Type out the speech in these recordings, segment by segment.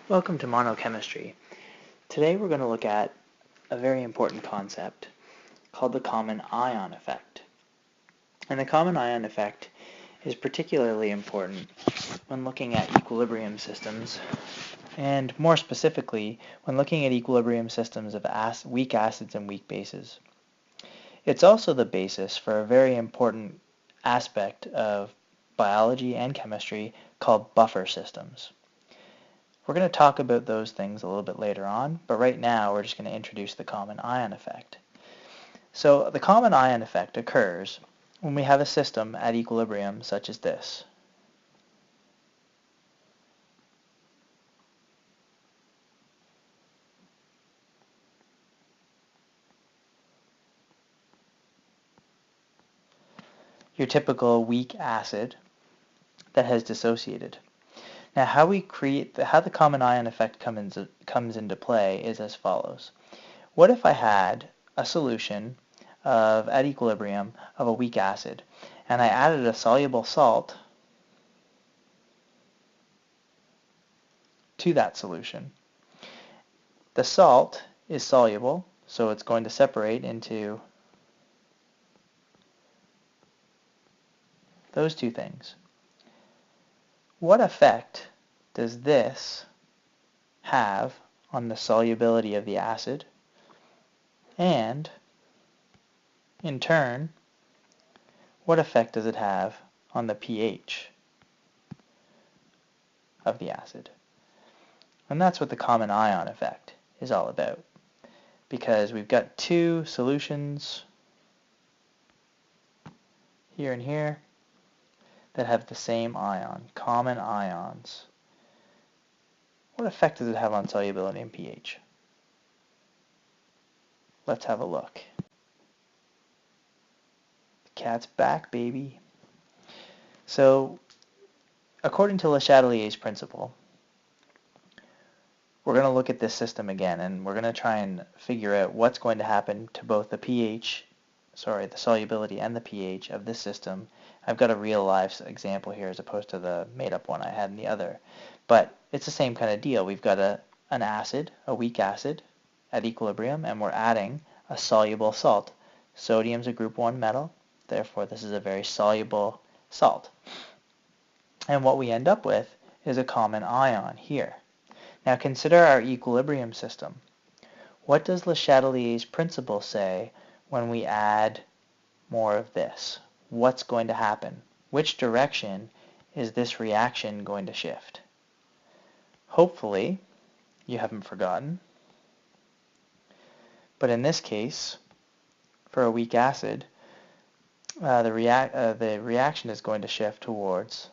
Welcome to monochemistry. Today we're going to look at a very important concept called the common ion effect. And the common ion effect is particularly important when looking at equilibrium systems, and more specifically when looking at equilibrium systems of weak acids and weak bases. It's also the basis for a very important aspect of biology and chemistry called buffer systems. We're going to talk about those things a little bit later on, but right now we're just going to introduce the common ion effect. So the common ion effect occurs when we have a system at equilibrium such as this. Your typical weak acid that has dissociated. Now how the common ion effect comes into play is as follows. What if I had a solution at equilibrium of a weak acid, and I added a soluble salt to that solution? The salt is soluble, so it's going to separate into those two things. What effect does this have on the solubility of the acid? And, in turn, what effect does it have on the pH of the acid? And that's what the common ion effect is all about. Because we've got two solutions here and here that have the same ion, common ions. What effect does it have on solubility and pH? Let's have a look. The cat's back, baby. So, according to Le Chatelier's principle, we're going to look at this system again, and we're going to try and figure out what's going to happen to both the solubility and the pH of this system. I've got a real life example here as opposed to the made-up one I had in the other. But it's the same kind of deal. We've got an acid, a weak acid, at equilibrium, and we're adding a soluble salt. Sodium's a group 1 metal, therefore this is a very soluble salt. And what we end up with is a common ion here. Now consider our equilibrium system. What does Le Chatelier's principle say when we add more of this? What's going to happen? Which direction is this reaction going to shift? Hopefully, you haven't forgotten. But in this case, for a weak acid, the reaction is going to shift towards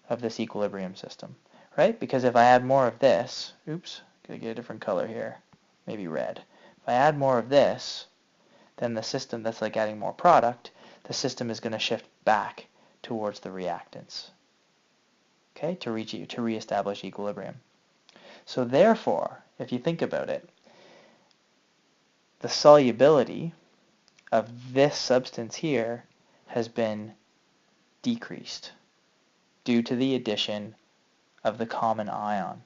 of this equilibrium system, right? Because if I add more of this, oops, gotta get a different color here, maybe red. If I add more of this, then the system, that's like adding more product, the system is going to shift back towards the reactants, okay, to reestablish equilibrium. So therefore, if you think about it, the solubility of this substance here has been decreased due to the addition of the common ion.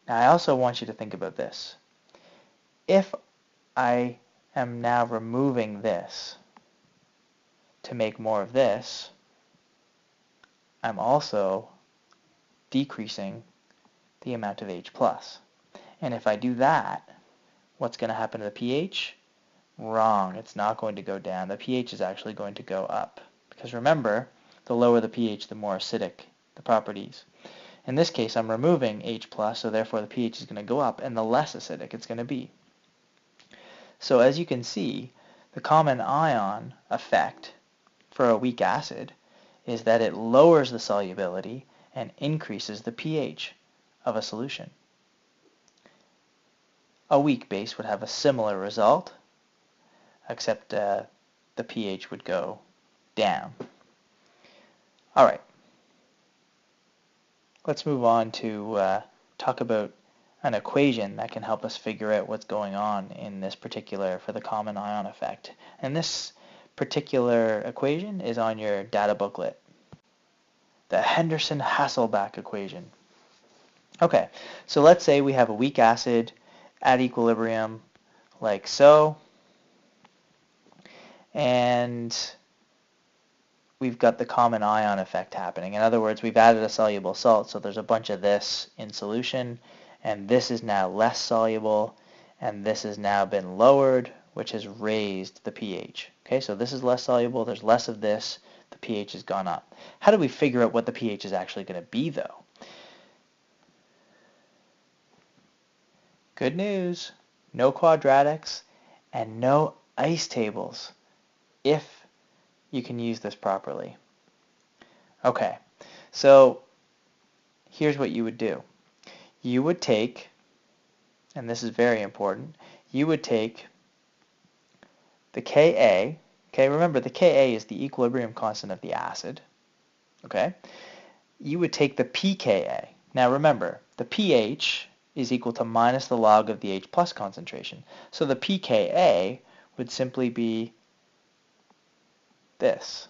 Now I also want you to think about this. If I am now removing this to make more of this, I'm also decreasing the amount of H+. And if I do that, what's going to happen to the pH? Wrong, it's not going to go down. The pH is actually going to go up. Because remember, the lower the pH, the more acidic the properties. In this case, I'm removing H+, so therefore the pH is going to go up, and the less acidic it's going to be. So as you can see, the common ion effect for a weak acid is that it lowers the solubility and increases the pH of a solution. A weak base would have a similar result, except the pH would go down. Alright, let's move on to talk about an equation that can help us figure out what's going on in this particular, for the common ion effect. And this particular equation is on your data booklet. The Henderson-Hasselbalch equation. Okay, so let's say we have a weak acid at equilibrium like so, and we've got the common ion effect happening. In other words, we've added a soluble salt, so there's a bunch of this in solution, and this is now less soluble, and this has now been lowered, which has raised the pH. Okay, so this is less soluble, there's less of this, the pH has gone up. How do we figure out what the pH is actually going to be, though? Good news, no quadratics and no ice tables if you can use this properly. Okay, so here's what you would do. You would take, and this is very important, you would take the Ka, okay, remember the Ka is the equilibrium constant of the acid, okay? You would take the pKa. Now remember, the pH is equal to minus the log of the H plus concentration. So the pKa would simply be this.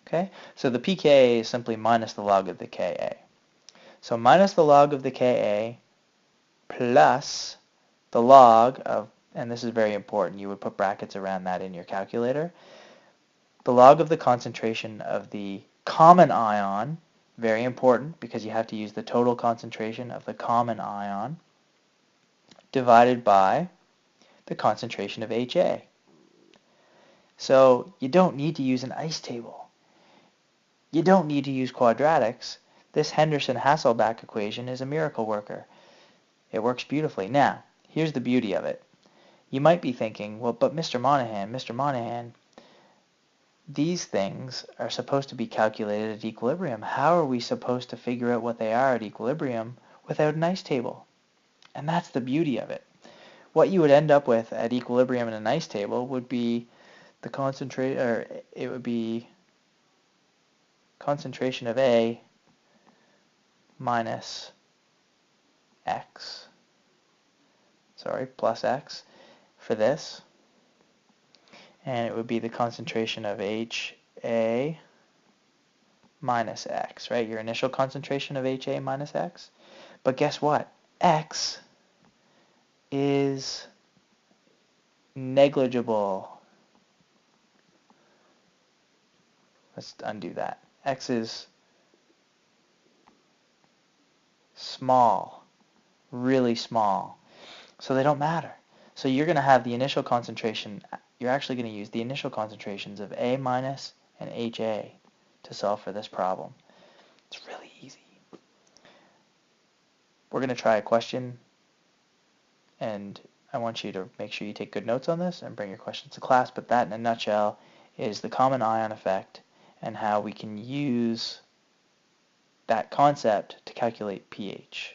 Okay, so the pKa is simply minus the log of the Ka. So minus the log of the Ka plus the log of, and this is very important, you would put brackets around that in your calculator, the log of the concentration of the common ion, very important because you have to use the total concentration of the common ion, divided by the concentration of HA. So you don't need to use an ice table. You don't need to use quadratics. This Henderson-Hasselbalch equation is a miracle worker. It works beautifully. Now, here's the beauty of it. You might be thinking, well, but Mr. Monahan, these things are supposed to be calculated at equilibrium. How are we supposed to figure out what they are at equilibrium without an ice table? And that's the beauty of it. What you would end up with at equilibrium in an ice table would be the it would be concentration of A minus X, plus X for this, and it would be the concentration of HA minus X, right? Your initial concentration of HA minus X. But guess what? X is negligible. Let's undo that. X is small, really small. So they don't matter. So you're going to have the initial concentration, you're actually going to use the initial concentrations of A minus and HA to solve for this problem. It's really easy. We're going to try a question, and I want you to make sure you take good notes on this and bring your questions to class, but that in a nutshell is the common ion effect and how we can use that concept to calculate pH.